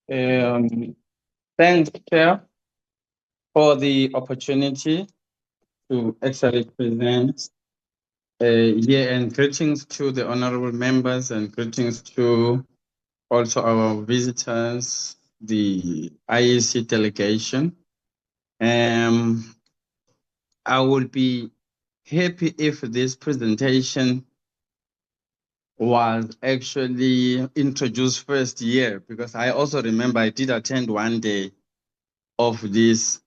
Um, Thanks, Chair, for the opportunity to actually present here, and greetings to the honorable members and greetings to also our visitors, the IEC delegation. I would be happy if this presentation was actually introduced first year, because I also remember I did attend one day of this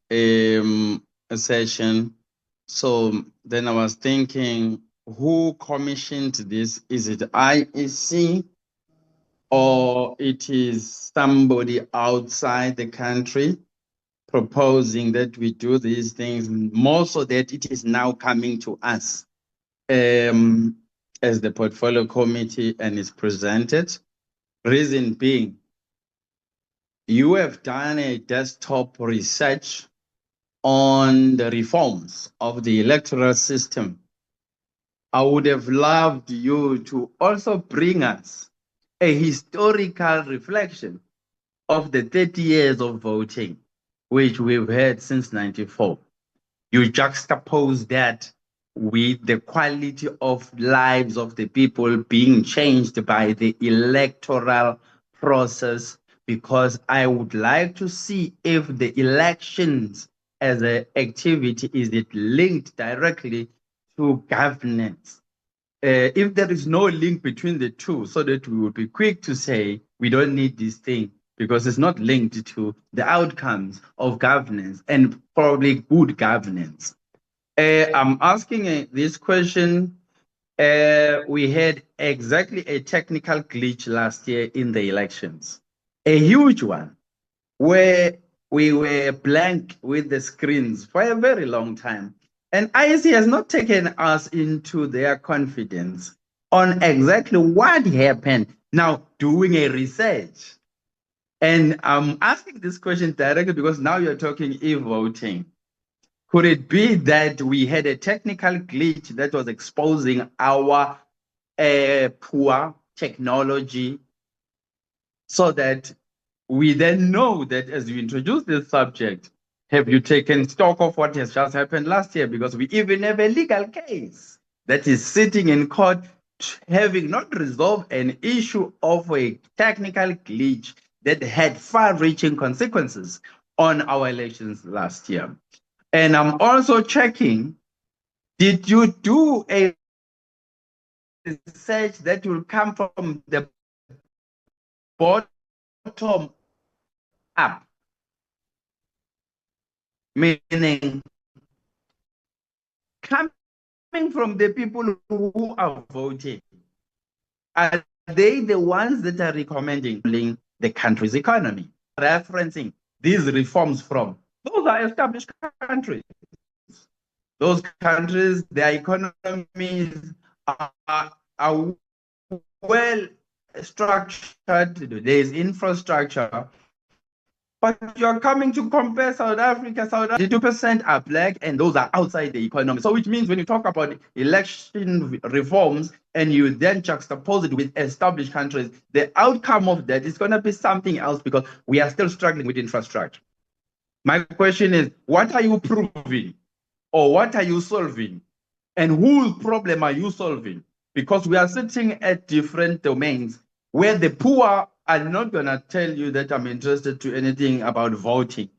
session. So then I was thinking, who commissioned this? Is it IEC or it is somebody outside the country proposing that we do these things, more so that it is now coming to us as the portfolio committee and is presented? Reason being, you have done a desktop research on the reforms of the electoral system. I would have loved you to also bring us a historical reflection of the 30 years of voting, which we've had since 94. You juxtapose that with the quality of lives of the people being changed by the electoral process, because I would like to see if the elections as an activity, is it linked directly to governance? If there is no link between the two, so that we would be quick to say we don't need this thing because it's not linked to the outcomes of governance and probably good governance. I'm asking this question. We had exactly a technical glitch last year in the elections, a huge one, where we were blank with the screens for a very long time. And IEC has not taken us into their confidence on exactly what happened. Now, doing a research. And I'm asking this question directly because now you're talking e-voting. Could it be that we had a technical glitch that was exposing our poor technology, so that we then know that as you introduce this subject, have you taken stock of what has just happened last year? Because we even have a legal case that is sitting in court, having not resolved an issue of a technical glitch that had far-reaching consequences on our elections last year. And I'm also checking, did you do a research that will come from the bottom up? Meaning, coming from the people who are voting, are they the ones that are recommending the country's economy? Referencing these reforms from, those are established countries. Those countries, their economies are well structured, there's infrastructure, but you're coming to compare South Africa, 32% are black, and those are outside the economy. So which means when you talk about election reforms and you then juxtapose it with established countries, the outcome of that is going to be something else, because we are still struggling with infrastructure. My question is, what are you proving, or what are you solving, and whose problem are you solving? Because we are sitting at different domains where the poor are not going to tell you that I'm interested to anything about voting,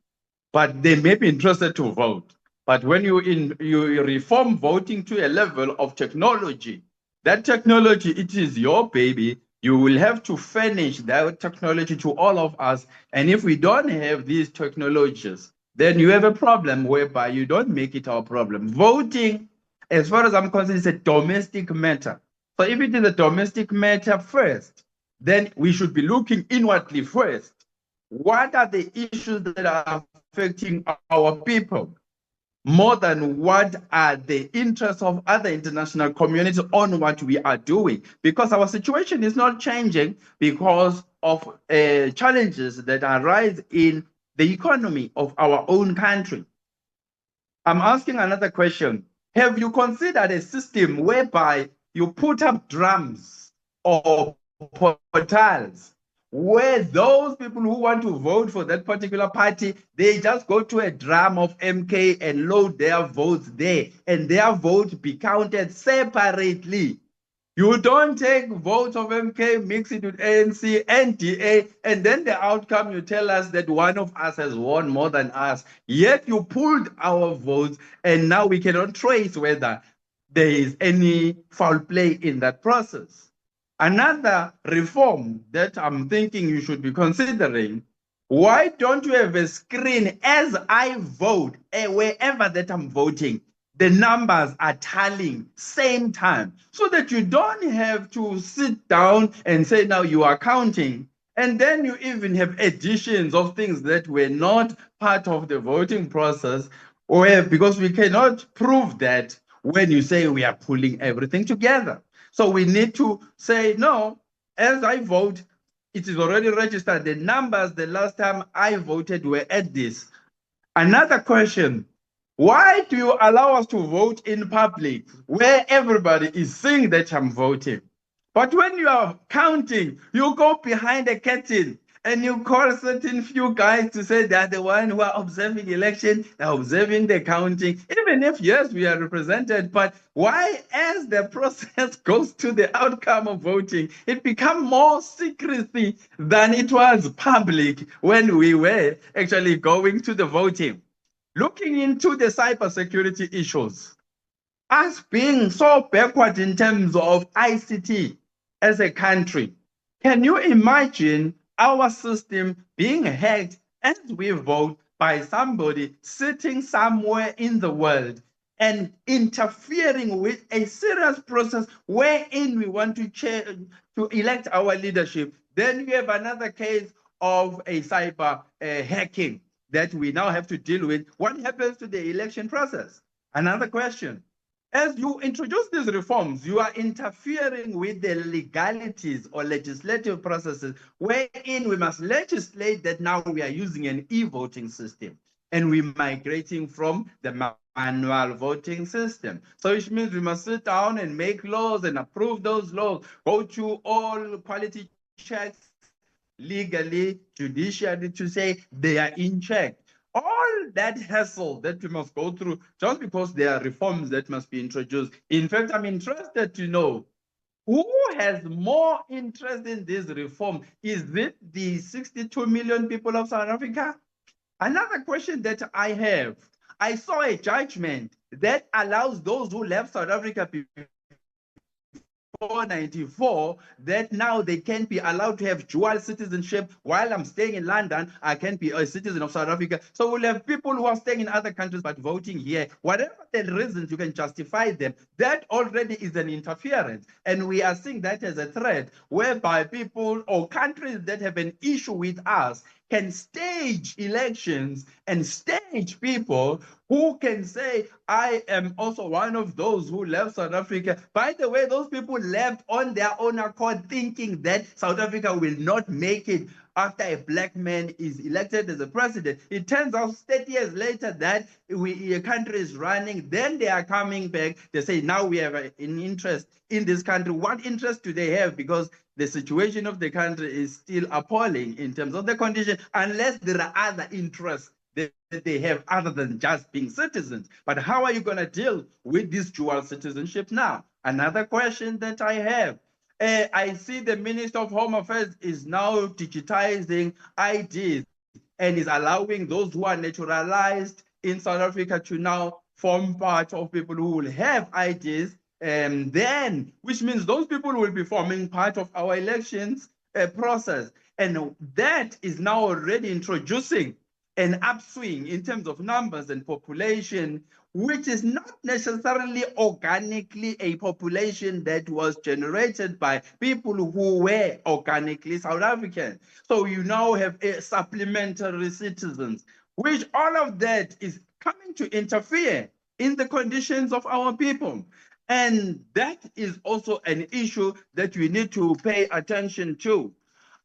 but they may be interested to vote. But when you reform voting to a level of technology, that technology, it is your baby. You will have to furnish that technology to all of us. And if we don't have these technologies, then you have a problem whereby you don't make it our problem. Voting, as far as I'm concerned, is a domestic matter. So if it is a domestic matter first, then we should be looking inwardly first. What are the issues that are affecting our people, more than what are the interests of other international communities on what we are doing? Because our situation is not changing because of challenges that arise in the economy of our own country. I'm asking another question. Have you considered a system whereby you put up drums or portals where those people who want to vote for that particular party, they just go to a drum of MK and load their votes there, and their vote be counted separately. You don't take votes of MK, mix it with ANC, NDA, and then the outcome, you tell us that one of us has won more than us. Yet you pulled our votes, and now we cannot trace whether there is any foul play in that process. Another reform that I'm thinking you should be considering, why don't you have a screen as I vote, wherever that I'm voting, the numbers are tallying same time, so that you don't have to sit down and say, now you are counting. And then you even have additions of things that were not part of the voting process, or because we cannot prove that when you say we are pulling everything together. So we need to say, no, as I vote, it is already registered. The numbers the last time I voted were at this. Another question, why do you allow us to vote in public where everybody is seeing that I'm voting? But when you are counting, you go behind a curtain and you call certain few guys to say they're the one who are observing election, they're observing the counting, even if, yes, we are represented. But why, as the process goes to the outcome of voting, it becomes more secrecy than it was public when we were actually going to the voting? Looking into the cybersecurity issues, us being so backward in terms of ICT as a country, can you imagine our system being hacked as we vote by somebody sitting somewhere in the world and interfering with a serious process wherein we want to elect our leadership? Then you have another case of a cyber hacking that we now have to deal with. What happens to the election process? Another question. As you introduce these reforms, you are interfering with the legalities or legislative processes wherein we must legislate that now we are using an e-voting system and we're migrating from the manual voting system. So which means we must sit down and make laws and approve those laws, go to all quality checks legally, judicially, to say they are in check. All that hassle that we must go through just because there are reforms that must be introduced. In fact, I'm interested to know who has more interest in this reform. Is it the 62 million people of South Africa? Another question that I have, I saw a judgment that allows those who left South Africa 94 that now they can be allowed to have dual citizenship. While I'm staying in London, I can be a citizen of South Africa. So we'll have people who are staying in other countries but voting here. Whatever the reasons you can justify them, that already is an interference. And we are seeing that as a threat whereby people or countries that have an issue with us can stage elections and stage people who can say, I am also one of those who left South Africa. By the way, those people left on their own accord, thinking that South Africa will not make it after a black man is elected as a president. It turns out 30 years later that a country is running, then they are coming back. They say, now we have an interest in this country. What interest do they have? Because the situation of the country is still appalling in terms of the condition, unless there are other interests that they have other than just being citizens. But how are you going to deal with this dual citizenship now? Another question that I have. I see the Minister of Home Affairs is now digitizing IDs and is allowing those who are naturalized in South Africa to now form part of people who will have IDs. And then, which means those people will be forming part of our elections process. And that is now already introducing an upswing in terms of numbers and population, which is not necessarily organically a population that was generated by people who were organically South African. So you now have supplementary citizens, which all of that is coming to interfere in the conditions of our people. And that is also an issue that we need to pay attention to.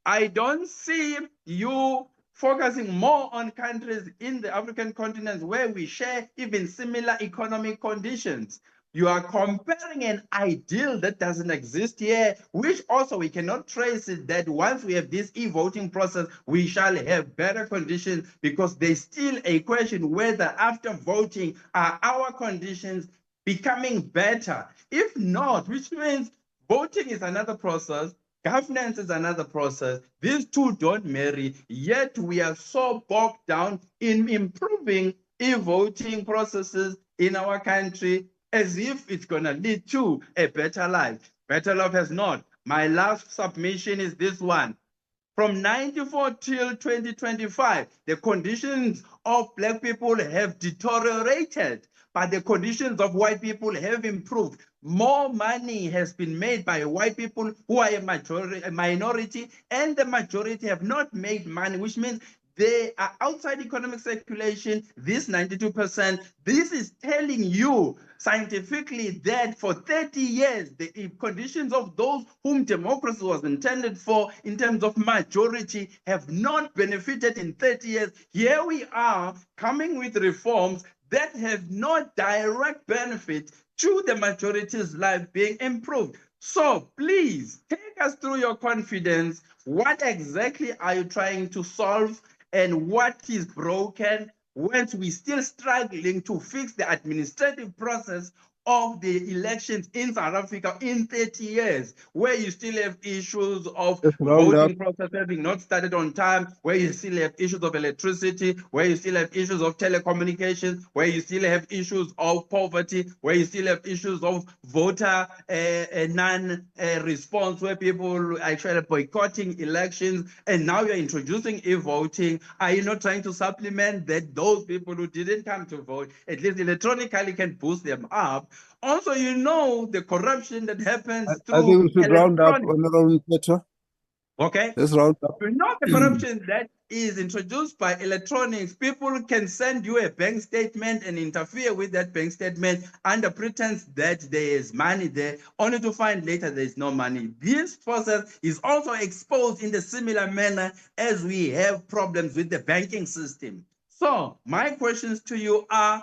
I don't see you focusing more on countries in the African continent where we share even similar economic conditions. You are comparing an ideal that doesn't exist here, which also we cannot trace it, that once we have this e-voting process, we shall have better conditions, because there's still a question whether after voting, are our conditions becoming better? If not, which means voting is another process, governance is another process. These two don't marry, yet we are so bogged down in improving e-voting processes in our country as if it's going to lead to a better life. Better life has not. My last submission is this one. From 94 till 2025, the conditions of Black people have deteriorated, but the conditions of white people have improved. More money has been made by white people who are a minority, and the majority have not made money, which means they are outside economic circulation, this 92%. This is telling you scientifically that for 30 years, the conditions of those whom democracy was intended for in terms of majority have not benefited in 30 years. Here we are coming with reforms that have no direct benefit to the majority's life being improved. So please take us through your confidence. What exactly are you trying to solve? And what is broken, when we're still struggling to fix the administrative process of the elections in South Africa in 30 years, where you still have issues of voting process having not started on time, where you still have issues of electricity, where you still have issues of telecommunications, where you still have issues of poverty, where you still have issues of voter non-response, where people are actually boycotting elections, and now you're introducing e-voting. Are you not trying to supplement that those people who didn't come to vote, at least electronically, can boost them up? Also, you know the corruption that happens through I think we should round up electronic. another week, Peter. Okay. Let's round up. You know the corruption that is introduced by electronics. People can send you a bank statement and interfere with that bank statement under pretense that there is money there, only to find later there is no money. This process is also exposed in the similar manner as we have problems with the banking system. So my questions to you are,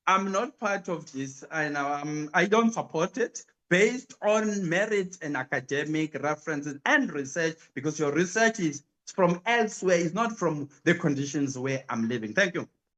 I'm not part of this, and I don't support it based on merit and academic references and research, because your research is from elsewhere, it's not from the conditions where I'm living. Thank you.